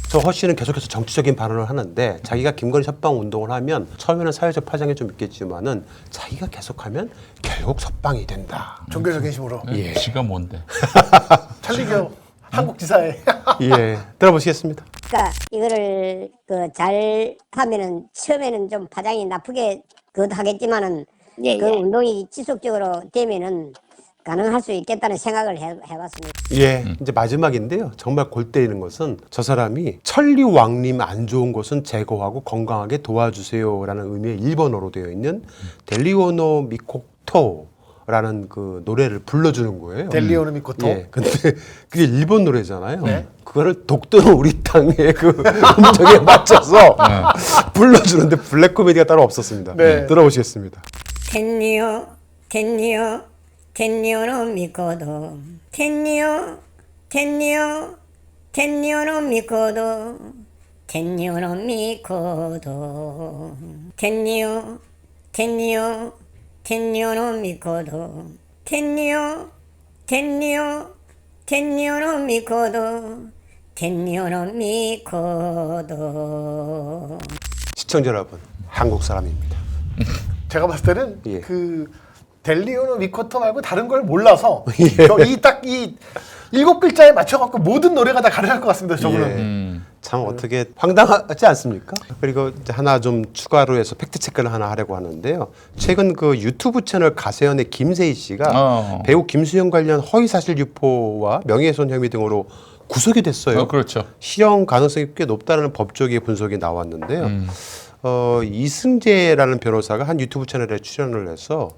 저 허 씨는 계속해서 정치적인 발언을 하는데 자기가 김건희 석방 운동을 하면 처음에는 사회적 파장이 좀 있겠지만은 자기가 계속하면 결국 석방이 된다. 종교적인 힘으로. 예. 지가 뭔데? 천리교 한국지사에. 예. 들어보시겠습니다. 그러니까 이거를 잘 하면은 처음에는 좀 파장이 나쁘게 하겠지만은 예. 운동이 지속적으로 되면은 가능할 수 있겠다는 생각을 해봤습니다. 예, 이제 마지막인데요. 정말 골 때리는 것은 저 사람이 천리왕님 안 좋은 것은 제거하고 건강하게 도와주세요라는 의미의 일본어로 되어 있는 델리오노 미코토라는 그 노래를 불러주는 거예요. 델리오노 미코토. 예, 근데 그게 일본 노래잖아요. 네. 그거를 독도는 우리 땅의 그 음정에 맞춰서 불러주는데 블랙 코미디가 따로 없었습니다. 네. 들어보시겠습니다. 텐니오노 미코도 텐니오노 미코도 텐니오노 미코도 텐니오노 미코도 텐니오노 미코도. 시청자 여러분, 한국 사람입니다. 제가 봤을 때는 예. 델리오는 위커터 말고 다른 걸 몰라서 예. 이 7글자에 맞춰갖고 모든 노래가 다 가능할 것 같습니다. 저분은. 참 어떻게 황당하지 않습니까? 그리고 이제 하나 좀 추가로 해서 팩트 체크를 하나 하려고 하는데요. 최근 그 유튜브 채널 가세연의 김세희 씨가 배우 김수현 관련 허위사실 유포와 명예훼손 혐의 등으로 구속이 됐어요. 그렇죠. 실형 가능성이 꽤 높다는 법조계 분석이 나왔는데요. 이승재라는 변호사가 한 유튜브 채널에 출연을 해서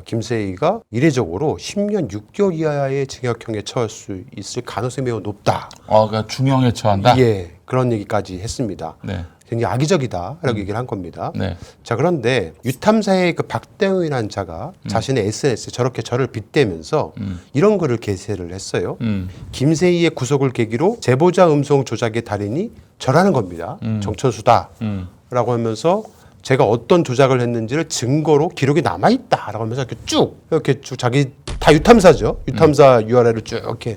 김세희가 이례적으로 10년 6개월 이하의 징역형에 처할 수 있을 가능성이 매우 높다. 그러니까 중형에 처한다. 예, 그런 얘기까지 했습니다. 네. 굉장히 악의적이다라고 얘기를 한 겁니다. 네. 자, 그런데 유탐사의 그 박대웅이라는 자가 자신의 SNS에 저렇게 저를 빗대면서 이런 글을 게시를 했어요. 김세희의 구속을 계기로 제보자 음성 조작의 달인이 저라는 겁니다. 정천수다. 라고 하면서 제가 어떤 조작을 했는지를 증거로 기록이 남아있다라고 하면서 이렇게 쭉 자기 다 유탐사죠. 유탐사 URL을 쭉 이렇게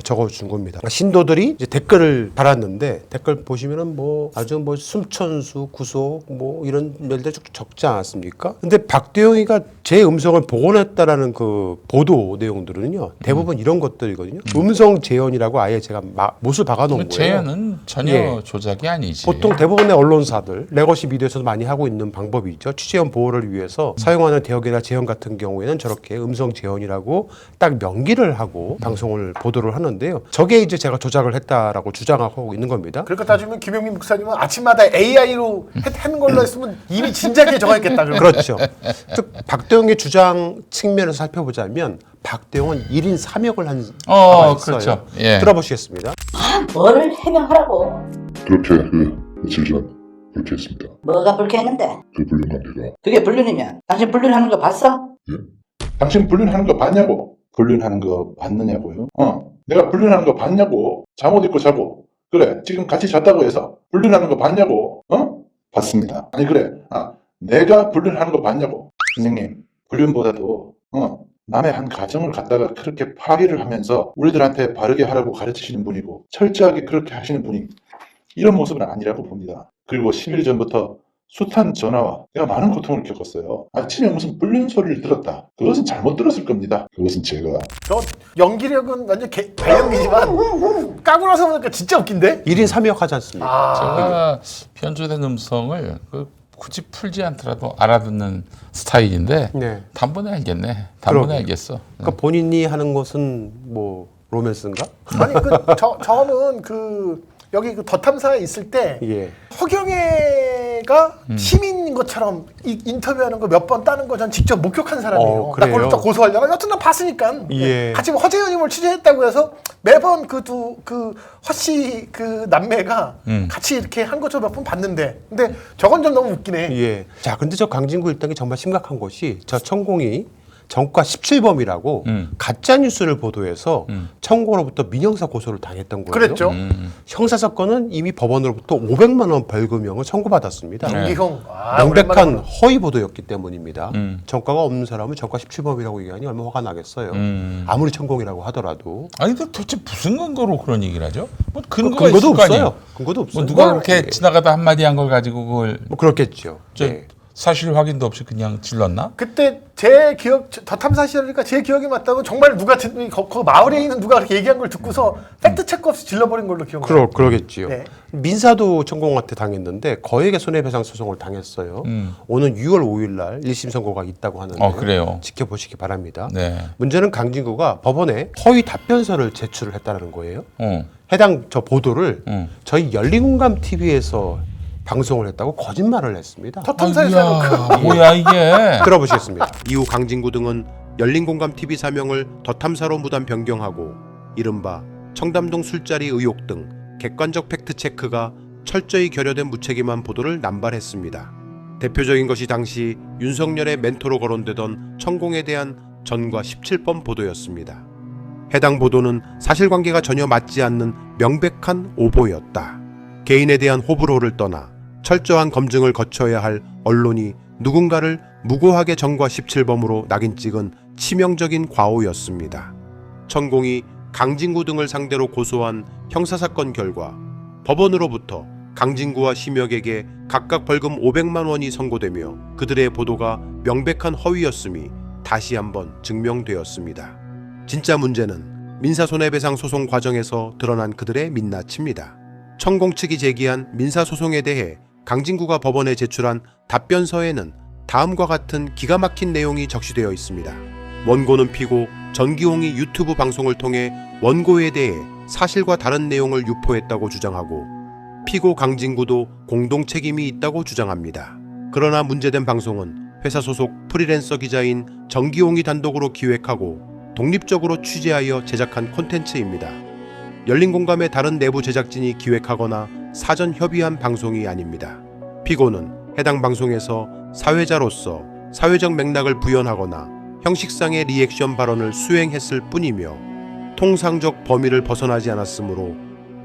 적어준 겁니다. 신도들이 이제 댓글을 달았는데 댓글 보시면은 뭐 아주 뭐 숨천수 구속 뭐 이런 멜들 쭉 적지 않았습니까? 근데 박대영이가 제 음성을 복원했다라는 그 보도 내용들은요 대부분 이런 것들이거든요. 음성 재현이라고 아예 제가 못을 박아놓은 거예요. 재현은 전혀 예. 조작이 아니지. 보통 대부분의 언론사들 레거시 미디어에서도 많이 하고 있는 방법이 있죠. 취재원 보호를 위해서 사용하는 대역이나 재현 같은 경우에는 저렇게 음성 재현이라고 딱 명기를 하고 방송을 보도를 하는데요. 저게 이제 제가 조작을 했다라고 주장하고 있는 겁니다. 그러니까 따지면 김영민 목사님은 아침마다 AI로 하는 걸로 했으면 이미 진작에 정했겠다. 그렇죠. 즉 박대웅의 주장 측면에서 살펴보자면 박대웅은 1인 3역을 한 바가 있어요. 그렇죠. 예. 들어보시겠습니다. 뭐를 해명하라고? 그렇게 며칠 전 그렇게 했습니다. 뭐가 불쾌했는데? 그 불륜관계가. 그게 불륜이면 당신 불륜하는 거 봤어? 예? 당신 불륜하는 거 봤냐고? 불륜하는 거 봤느냐고요? 내가 불륜하는 거 봤냐고? 잠옷 입고 자고. 그래, 지금 같이 잤다고 해서 불륜하는 거 봤냐고? 봤습니다. 아니 그래, 내가 불륜하는 거 봤냐고? 선생님, 불륜보다도 남의 한 가정을 갖다가 그렇게 파괴를 하면서 우리들한테 바르게 하라고 가르치시는 분이고 철저하게 그렇게 하시는 분이 이런 모습은 아니라고 봅니다. 그리고 10일 전부터 숱한 전화와 내가 많은 고통을 겪었어요. 아침에 무슨 불륜 소리를 들었다. 그것은 잘못 들었을 겁니다. 그것은 제가. 저 연기력은 완전 발연기지만 까고 나서 보니까 진짜 웃긴데? 1인 3역 하지 않습니까? 제가 편조된 음성을 굳이 풀지 않더라도 알아듣는 스타일인데 네. 단번에 알겠네. 단번에 그러게요. 알겠어. 그러니까 본인이 하는 것은 뭐 로맨스인가? 아니 저는 여기 그 더탐사에 있을 때 예. 허경애가 시민인 것처럼 인터뷰하는 거 몇 번 따는 거 전 직접 목격한 사람이에요. 나 그래요? 그걸 또 고소하려고 여튼 난 봤으니까. 예. 같이 허재현님을 취재했다고 해서 매번 그 허씨 그 남매가 같이 이렇게 한 것처럼 몇 번 봤는데 근데 저건 좀 너무 웃기네. 예. 자, 근데 저 강진구 일당이 정말 심각한 것이 저 천공이 정가 17범이라고 가짜 뉴스를 보도해서 청구로부터 민형사 고소를 당했던 거예요. 그랬죠. 형사 사건은 이미 법원으로부터 500만 원 벌금형을 청구받았습니다. 이형 명백한 허위 보도였기 때문입니다. 정가가 없는 사람은 정가 17범이라고 얘기하니 얼마나 화가 나겠어요. 아무리 천공이라고 하더라도. 아니 근데 도대체 무슨 근거로 그런 얘기를 하죠? 뭐 근거가 근거도 있을 거 아니에요? 없어요. 근거도 없어요. 뭐 누가 그렇게 지나가다 한마디 한 걸 가지고 그걸 뭐 그렇겠죠. 예. 사실 확인도 없이 그냥 질렀나? 그때 제 기억 더탐사 시절이니까 제 기억이 맞다면 정말 누가 그 마을에 있는 누가 그렇게 얘기한 걸 듣고서 팩트 체크 없이 질러버린 걸로 기억나요. 그러겠지요. 네. 민사도 천공한테 당했는데 거액의 손해배상 소송을 당했어요. 오는 6월 5일 날 1심 선고가 있다고 하는데 그래요. 지켜보시기 바랍니다. 네. 문제는 강진구가 법원에 허위 답변서를 제출을 했다는 거예요. 어. 해당 저 보도를 저희 열린공감 TV에서 방송을 했다고 거짓말을 했습니다. 더탐사에서 뭐야 이게? 들어보시겠습니다. 이후 강진구 등은 열린공감 TV 사명을 더탐사로 무단 변경하고 이른바 청담동 술자리 의혹 등 객관적 팩트 체크가 철저히 결여된 무책임한 보도를 남발했습니다. 대표적인 것이 당시 윤석열의 멘토로 거론되던 천공에 대한 전과 17번 보도였습니다. 해당 보도는 사실관계가 전혀 맞지 않는 명백한 오보였다. 개인에 대한 호불호를 떠나 철저한 검증을 거쳐야 할 언론이 누군가를 무고하게 전과 17범으로 낙인 찍은 치명적인 과오였습니다. 천공이 강진구 등을 상대로 고소한 형사사건 결과 법원으로부터 강진구와 심혁에게 각각 벌금 500만 원이 선고되며 그들의 보도가 명백한 허위였음이 다시 한번 증명되었습니다. 진짜 문제는 민사손해배상 소송 과정에서 드러난 그들의 민낯입니다. 천공 측이 제기한 민사소송에 대해 강진구가 법원에 제출한 답변서에는 다음과 같은 기가 막힌 내용이 적시되어 있습니다. 원고는 피고 전기홍이 유튜브 방송을 통해 원고에 대해 사실과 다른 내용을 유포했다고 주장하고 피고 강진구도 공동 책임이 있다고 주장합니다. 그러나 문제된 방송은 회사 소속 프리랜서 기자인 전기홍이 단독으로 기획하고 독립적으로 취재하여 제작한 콘텐츠입니다. 열린공감의 다른 내부 제작진이 기획하거나 사전 협의한 방송이 아닙니다. 피고는 해당 방송에서 사회자로서 사회적 맥락을 부연하거나 형식상의 리액션 발언을 수행했을 뿐이며 통상적 범위를 벗어나지 않았으므로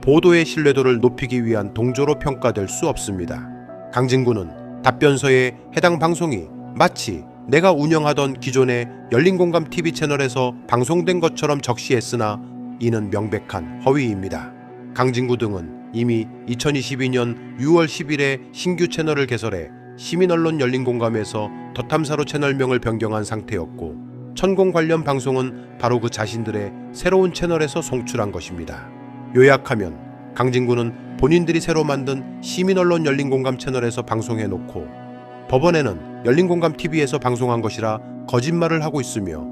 보도의 신뢰도를 높이기 위한 동조로 평가될 수 없습니다. 강진구는 답변서에 해당 방송이 마치 내가 운영하던 기존의 열린공감 TV 채널에서 방송된 것처럼 적시했으나 이는 명백한 허위입니다. 강진구 등은 이미 2022년 6월 10일에 신규 채널을 개설해 시민언론 열린공감에서 더탐사로 채널명을 변경한 상태였고 천공 관련 방송은 바로 그 자신들의 새로운 채널에서 송출한 것입니다. 요약하면 강진구는 본인들이 새로 만든 시민언론 열린공감 채널에서 방송해놓고 법원에는 열린공감TV에서 방송한 것이라 거짓말을 하고 있으며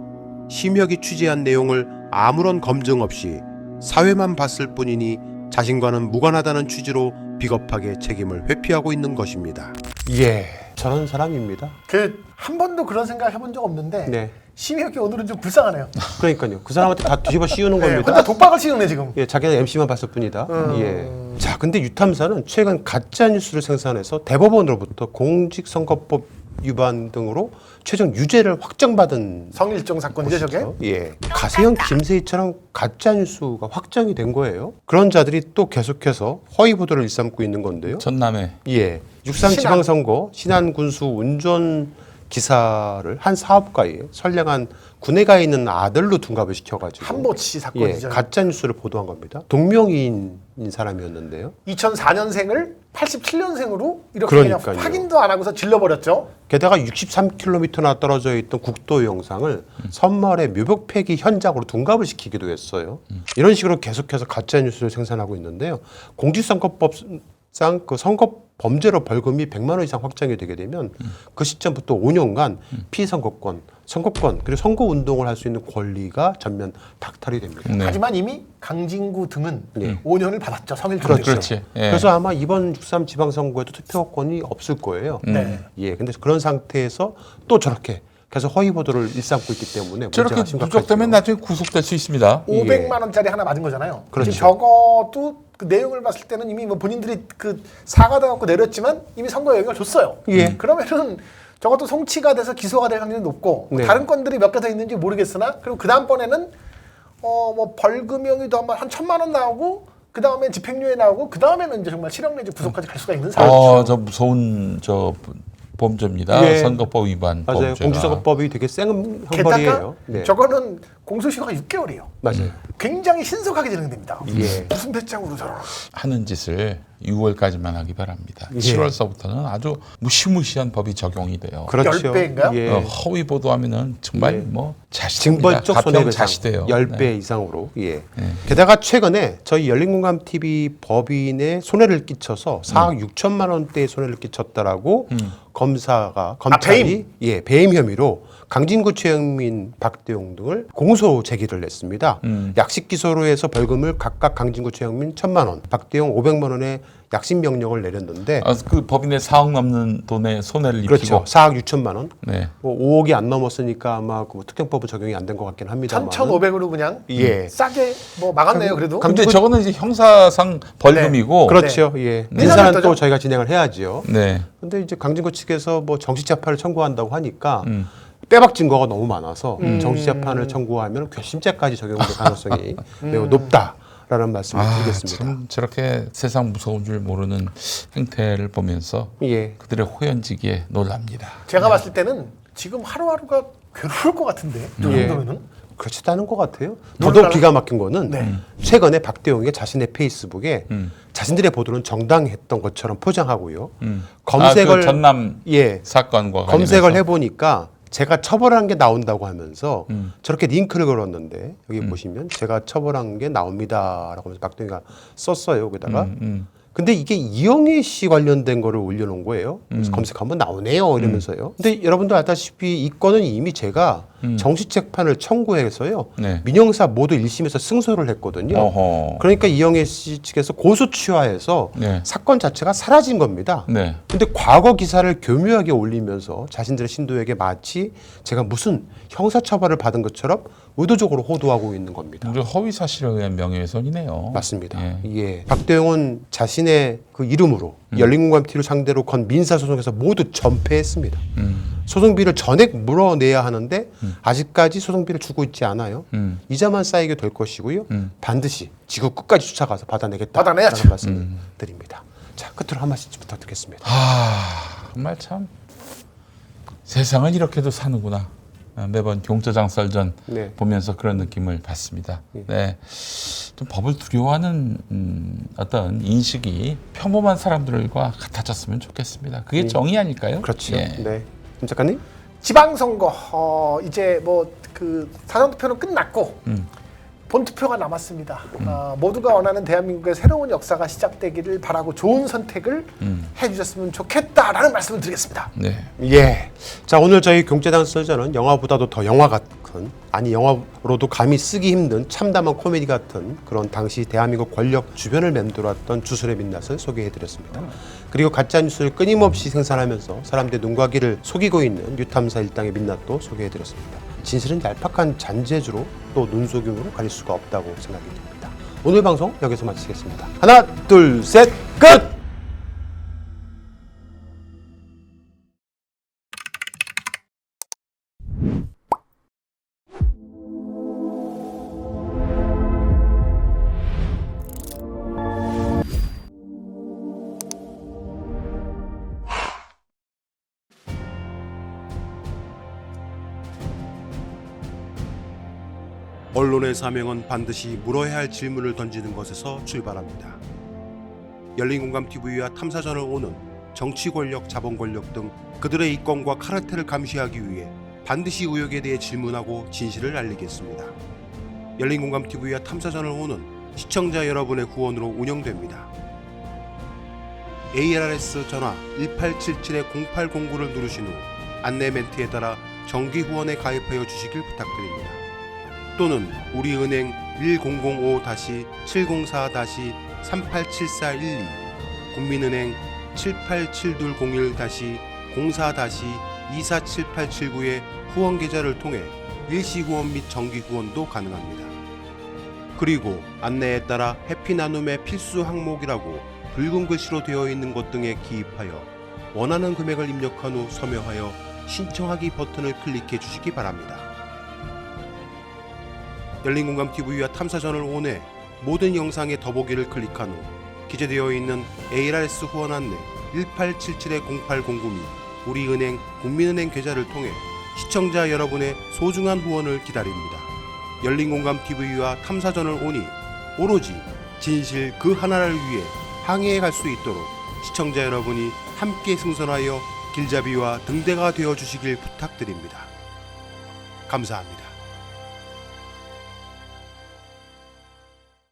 심혁이 취재한 내용을 아무런 검증 없이 사회만 봤을 뿐이니 자신과는 무관하다는 취지로 비겁하게 책임을 회피하고 있는 것입니다. 예, 저런 사람입니다. 한 번도 그런 생각 해본 적 없는데 네. 심혁이 오늘은 좀 불쌍하네요. 그러니까요. 그 사람한테 다 뒤집어 씌우는 겁니다. 혼자 독박을 씌우네 지금. 예, 자기는 MC만 봤을 뿐이다. 예. 자, 근데 유탐사는 최근 가짜 뉴스를 생산해서 대법원으로부터 공직선거법 위반 등으로 최종 유죄를 확정받은 성일종 사건이죠, 저게? 예. 가세형 김세희처럼 가짜 뉴스가 확정이 된 거예요. 그런 자들이 또 계속해서 허위 보도를 일삼고 있는 건데요. 전남에 예. 6.3 지방선거 신안 군수 운전 기사를 한 사업가에 선량한 군에 가 있는 아들로 둔갑을 시켜가지고 한보치 사건이죠. 예, 가짜 뉴스를 보도한 겁니다. 동명이인인 사람이었는데요. 2004년생을 87년생으로 이렇게 그냥 그러니까요. 확인도 안 하고서 질러버렸죠. 게다가 63km나 떨어져 있던 국도 영상을 선마을의 묘벽 폐기 현장으로 둔갑을 시키기도 했어요. 이런 식으로 계속해서 가짜 뉴스를 생산하고 있는데요. 공직선거법상 그 선거 범죄로 벌금이 100만 원 이상 확정이 되게 되면 그 시점부터 5년간 피선거권, 선거권 그리고 선거운동을 할 수 있는 권리가 전면 박탈이 됩니다. 네. 하지만 이미 강진구 등은 네. 5년을 받았죠. 성일종. 그렇죠. 그렇지. 예. 그래서 아마 이번 6.3 지방선거에도 투표권이 없을 거예요. 네. 예, 근데 그런 상태에서 또 저렇게 계속 허위 보도를 일삼고 있기 때문에 저렇게 문제가 심각하죠. 누적되면 나중에 구속될 수 있습니다. 500만 원짜리 하나 맞은 거잖아요. 그렇죠. 지금 적어도 그 내용을 봤을 때는 이미 뭐 본인들이 그 사과도 갖고 내렸지만 이미 선거에 영향을 줬어요. 예. 그러면은 적어도 송치가 돼서 기소가 될 확률이 높고 네. 다른 건들이 몇 개 더 있는지 모르겠으나 그리고 그 다음번에는 뭐 벌금형이도 한 1,000만 원 나오고 그 다음에 집행유예 나오고 그 다음에는 이제 정말 실형 내지 구속까지 갈 수가 있는 상황이죠. 저 무서운 범죄입니다. 예. 선거법 위반 맞아요. 범죄가. 공직선거법이 되게 센 게다가 형벌이에요. 네. 저거는 공소시효가 6개월이에요. 맞아요. 굉장히 신속하게 진행됩니다. 예. 무슨 배짱으로 저런. 하는 짓을 6월까지만 하기 바랍니다. 예. 7월서부터는 아주 무시무시한 법이 적용이 돼요. 그렇죠. 10배인가요? 예. 허위 보도하면은 정말 예. 뭐 자시됩니다. 징벌적 가평 손해배상 자시돼요. 10배 네. 이상으로. 예. 네. 게다가 최근에 저희 열린공감 TV 법인에 손해를 끼쳐서 4억 6천만 원대의 손해를 끼쳤다라고 검찰이 배임 혐의로 강진구, 최영민, 박대용 등을 공소 제기를 했습니다. 약식 기소로 해서 벌금을 각각 강진구, 최영민 1,000만 원, 박대용 500만 원의 약식 명령을 내렸는데 그 법인의 4억 넘는 돈에 손해를 입히고 그렇죠. 4억 6천만 원. 네. 뭐 5억이 안 넘었으니까 아마 그 특경법은 적용이 안 된 것 같긴 합니다만. 1,500으로 그냥 예. 싸게 뭐 막았네요. 그래도. 근데 저거는 이제 형사상 벌금이고 그렇죠. 예. 민사는 민사는 어떠죠? 또 저희가 진행을 해야죠. 네. 근데 이제 강진구 측에서 뭐 정식 재판을 청구한다고 하니까 빼박 증거가 너무 많아서 정식 재판을 청구하면 괘씸죄까지 적용될 가능성이 매우 높다라는 말씀을 드리겠습니다. 참 저렇게 세상 무서운 줄 모르는 행태를 보면서 예. 그들의 호연지기에 놀랍니다. 제가 봤을 때는 지금 하루하루가 괴로울 것 같은데. 이 예. 정도면은. 그렇지도 않은 것 같아요. 더더욱 기가 막힌 거는 네. 최근에 박대용이 자신의 페이스북에 자신들의 보도는 정당했던 것처럼 포장하고요. 검색을 그 전남 예. 사건과 검색을 관련해서. 해보니까 제가 처벌한 게 나온다고 하면서 저렇게 링크를 걸었는데 여기 보시면 제가 처벌한 게 나옵니다라고 하면서 박동희가 썼어요. 거기다가. 근데 이게 이영애 씨 관련된 거를 올려놓은 거예요. 그래서 검색하면 나오네요 이러면서요. 근데 여러분도 알다시피 이 건은 이미 제가 정식재판을 청구해서요. 네. 민형사 모두 1심에서 승소를 했거든요. 어허. 그러니까 이영애 씨 측에서 고소 취하해서 네. 사건 자체가 사라진 겁니다. 네. 근데 과거 기사를 교묘하게 올리면서 자신들의 신도에게 마치 제가 무슨 형사처벌을 받은 것처럼 의도적으로 호도하고 있는 겁니다. 허위 사실에 의한 명예훼손이네요. 맞습니다. 예. 예. 박대영은 자신의 그 이름으로 열린공감TV를 상대로 건 민사소송에서 모두 전패했습니다. 소송비를 전액 물어내야 하는데 아직까지 소송비를 주고 있지 않아요. 이자만 쌓이게 될 것이고요. 반드시 지구 끝까지 쫓아가서 받아내겠다라는 받아내야죠. 말씀을 드립니다. 자, 끝으로 한 말씀 부탁드리겠습니다. 정말 참 세상은 이렇게도 사는구나. 매번 경조장 썰전 네. 보면서 그런 느낌을 받습니다. 네, 좀 법을 두려워하는 어떤 인식이 평범한 사람들과 같아졌으면 좋겠습니다. 그게 정의 아닐까요? 그렇죠. 예. 네. 김 작가님? 지방선거 이제 뭐 그 사전투표는 끝났고 본투표가 남았습니다. 모두가 원하는 대한민국의 새로운 역사가 시작되기를 바라고 좋은 선택을 해주셨으면 좋겠다라는 말씀을 드리겠습니다. 네. 예. 자, 오늘 저희 경제단 썰전은 영화보다도 더 영화 같은, 아니 영화로도 감히 쓰기 힘든 참담한 코미디 같은 그런 당시 대한민국 권력 주변을 맴돌았던 주술의 민낯을 소개해드렸습니다. 그리고 가짜뉴스를 끊임없이 생산하면서 사람들의 눈과 귀를 속이고 있는 뉴탐사 일당의 민낯도 소개해드렸습니다. 진실은 얄팍한 잔재주로 또 눈속임으로 가릴 수가 없다고 생각이 듭니다. 오늘 방송 여기서 마치겠습니다. 하나, 둘, 셋, 끝! 언론의 사명은 반드시 물어야 할 질문을 던지는 것에서 출발합니다. 열린공감TV와 탐사전을 오는 정치 권력, 자본 권력 등 그들의 이권과 카르텔을 감시하기 위해 반드시 의혹에 대해 질문하고 진실을 알리겠습니다. 열린공감TV와 탐사전을 오는 시청자 여러분의 후원으로 운영됩니다. ARS 전화 1877-0809를 누르신 후 안내 멘트에 따라 정기 후원에 가입하여 주시길 부탁드립니다. 또는 우리은행 1045-704-387412, 국민은행 787201-04-247879의 후원 계좌를 통해 일시 후원 및 정기 후원도 가능합니다. 그리고 안내에 따라 해피나눔의 필수 항목이라고 붉은 글씨로 되어 있는 것 등에 기입하여 원하는 금액을 입력한 후 서명하여 신청하기 버튼을 클릭해 주시기 바랍니다. 열린공감TV와 탐사전을 온해 모든 영상의 더보기를 클릭한 후 기재되어 있는 ARS 후원 안내 1877-0809 및 우리은행 국민은행 계좌를 통해 시청자 여러분의 소중한 후원을 기다립니다. 열린공감TV와 탐사전을 오니 오로지 진실 그 하나를 위해 항해해 갈 수 있도록 시청자 여러분이 함께 승선하여 길잡이와 등대가 되어 주시길 부탁드립니다. 감사합니다.